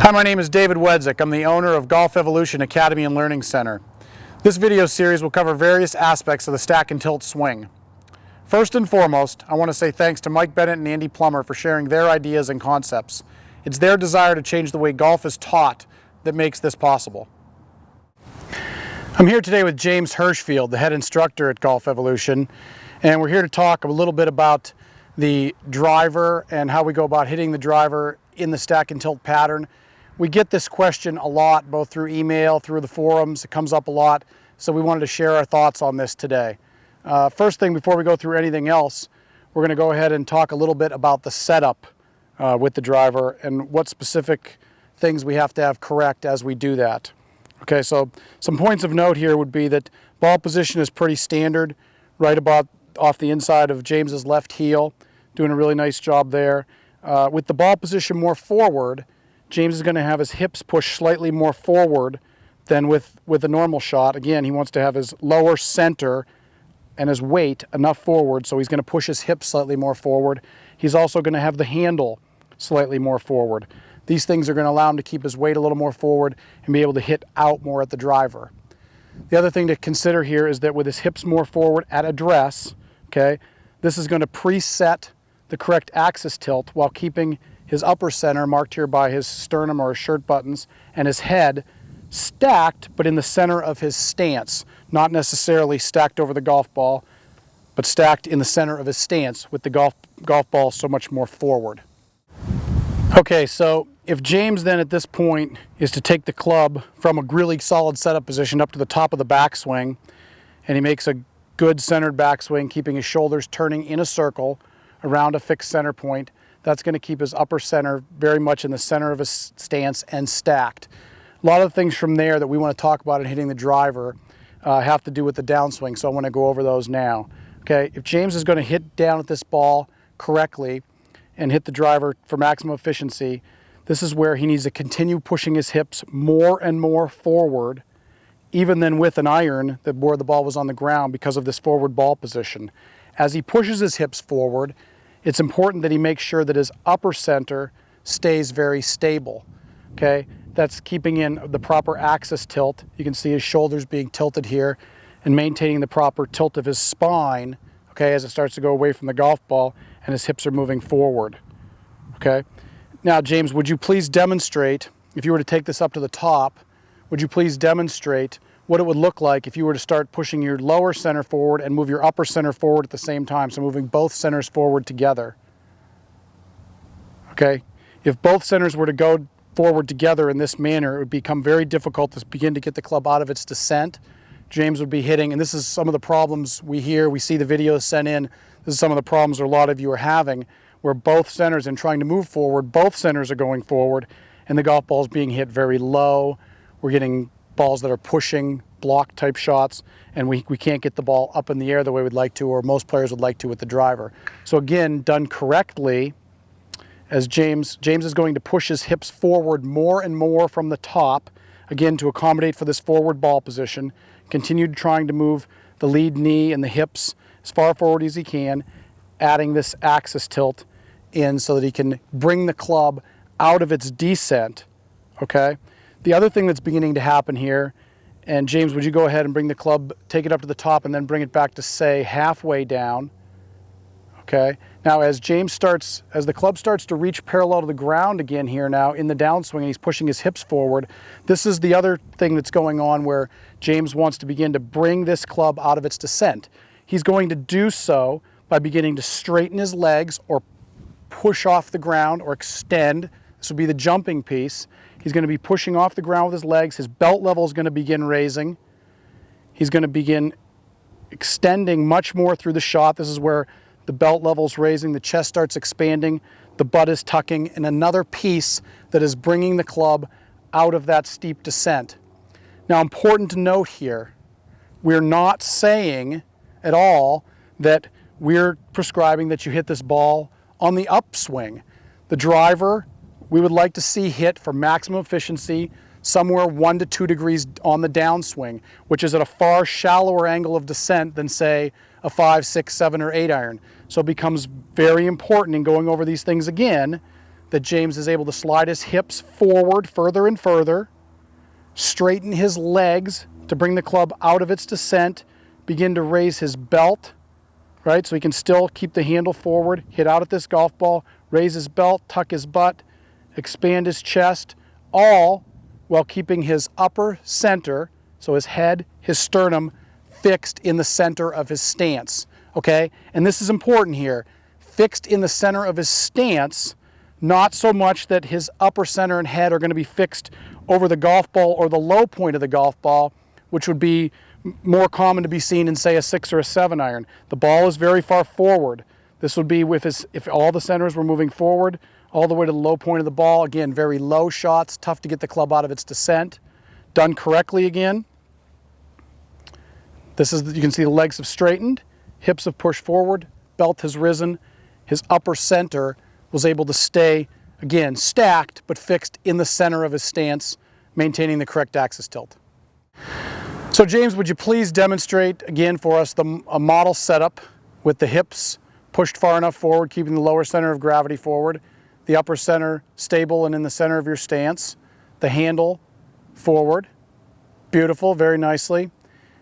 Hi, my name is David Wedzik. I'm the owner of Golf Evolution Academy and Learning Center. This video series will cover various aspects of the stack and tilt swing. First and foremost, I want to say thanks to Mike Bennett and Andy Plummer for sharing their ideas and concepts. It's their desire to change the way golf is taught that makes this possible. I'm here today with James Hirschfield, the head instructor at Golf Evolution, and we're here to talk a little bit about the driver and how we go about hitting the driver in the stack and tilt pattern. We get this question a lot, both through email, through the forums. It comes up a lot, so we wanted to share our thoughts on this today. First thing, before we go through anything else, we're going to go ahead and talk a little bit about the setup with the driver and what specific things we have to have correct as we do that. Okay, so some points of note here would be that ball position is pretty standard, right about off the inside of James's left heel, doing a really nice job there. With the ball position more forward, James is going to have his hips pushed slightly more forward than with a normal shot. Again, he wants to have his lower center and his weight enough forward, so he's going to push his hips slightly more forward. He's also going to have the handle slightly more forward. These things are going to allow him to keep his weight a little more forward and be able to hit out more at the driver. The other thing to consider here is that with his hips more forward at address, okay, this is going to preset the correct axis tilt while keeping his upper center marked here by his sternum or his shirt buttons and his head stacked, but in the center of his stance, not necessarily stacked over the golf ball, but stacked in the center of his stance with the golf ball so much more forward. Okay, so if James then at this point is to take the club from a really solid setup position up to the top of the backswing, and he makes a good centered backswing, keeping his shoulders turning in a circle around a fixed center point, that's going to keep his upper center very much in the center of his stance and stacked. A lot of the things from there that we want to talk about in hitting the driver have to do with the downswing, so I want to go over those now. Okay, if James is going to hit down at this ball correctly and hit the driver for maximum efficiency, this is where he needs to continue pushing his hips more and more forward, even than with an iron where the ball was on the ground because of this forward ball position. As he pushes his hips forward, it's important that he makes sure that his upper center stays very stable. Okay, that's keeping in the proper axis tilt. You can see his shoulders being tilted here and maintaining the proper tilt of his spine, okay, as it starts to go away from the golf ball and his hips are moving forward. Okay, now James, would you please demonstrate, if you were to take this up to the top, would you please demonstrate what it would look like if you were to start pushing your lower center forward and move your upper center forward at the same time, so moving both centers forward together. Okay, if both centers were to go forward together in this manner, it would become very difficult to begin to get the club out of its descent. James would be hitting, and this is some of the problems we hear, we see the videos sent in, this is some of the problems a lot of you are having, where both centers, in trying to move forward, both centers are going forward, and the golf ball is being hit very low. We're getting balls that are pushing block type shots, and we can't get the ball up in the air the way we'd like to, or most players would like to with the driver. So again, done correctly, as James is going to push his hips forward more and more from the top, again to accommodate for this forward ball position, continue trying to move the lead knee and the hips as far forward as he can, adding this axis tilt in so that he can bring the club out of its descent, okay? The other thing that's beginning to happen here, and James, would you go ahead and bring the club, take it up to the top and then bring it back to, say, halfway down, okay? Now as the club starts to reach parallel to the ground again here now in the downswing and he's pushing his hips forward, this is the other thing that's going on where James wants to begin to bring this club out of its descent. He's going to do so by beginning to straighten his legs or push off the ground or extend. This would be the jumping piece. He's going to be pushing off the ground with his legs. His belt level is going to begin raising. He's going to begin extending much more through the shot. This is where the belt level's raising, the chest starts expanding, the butt is tucking, and another piece that is bringing the club out of that steep descent. Now, important to note here, we're not saying at all that we're prescribing that you hit this ball on the upswing. The driver, we would like to see hit for maximum efficiency somewhere 1 to 2 degrees on the downswing, which is at a far shallower angle of descent than, say, a 5, 6, 7, or 8 iron. So it becomes very important in going over these things again that James is able to slide his hips forward further and further, straighten his legs to bring the club out of its descent, begin to raise his belt, right? So he can still keep the handle forward, hit out at this golf ball, raise his belt, tuck his butt, expand his chest, all while keeping his upper center, so his head, his sternum, fixed in the center of his stance, okay? And this is important here. Fixed in the center of his stance, not so much that his upper center and head are going to be fixed over the golf ball or the low point of the golf ball, which would be more common to be seen in, say, a 6 or a 7 iron. The ball is very far forward. This would be if all the centers were moving forward, all the way to the low point of the ball. Again, very low shots, tough to get the club out of its descent. Done correctly again. This is, you can see the legs have straightened, hips have pushed forward, belt has risen. His upper center was able to stay, again, stacked, but fixed in the center of his stance, maintaining the correct axis tilt. So James, would you please demonstrate again for us a model setup with the hips pushed far enough forward, keeping the lower center of gravity forward, the upper center stable and in the center of your stance, the handle forward. Beautiful, very nicely.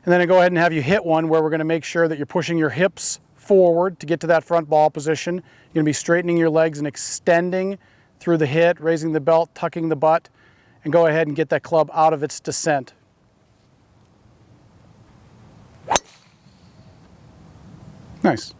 And then I go ahead and have you hit one where we're going to make sure that you're pushing your hips forward to get to that front ball position. You're going to be straightening your legs and extending through the hit, raising the belt, tucking the butt, and go ahead and get that club out of its descent. Nice.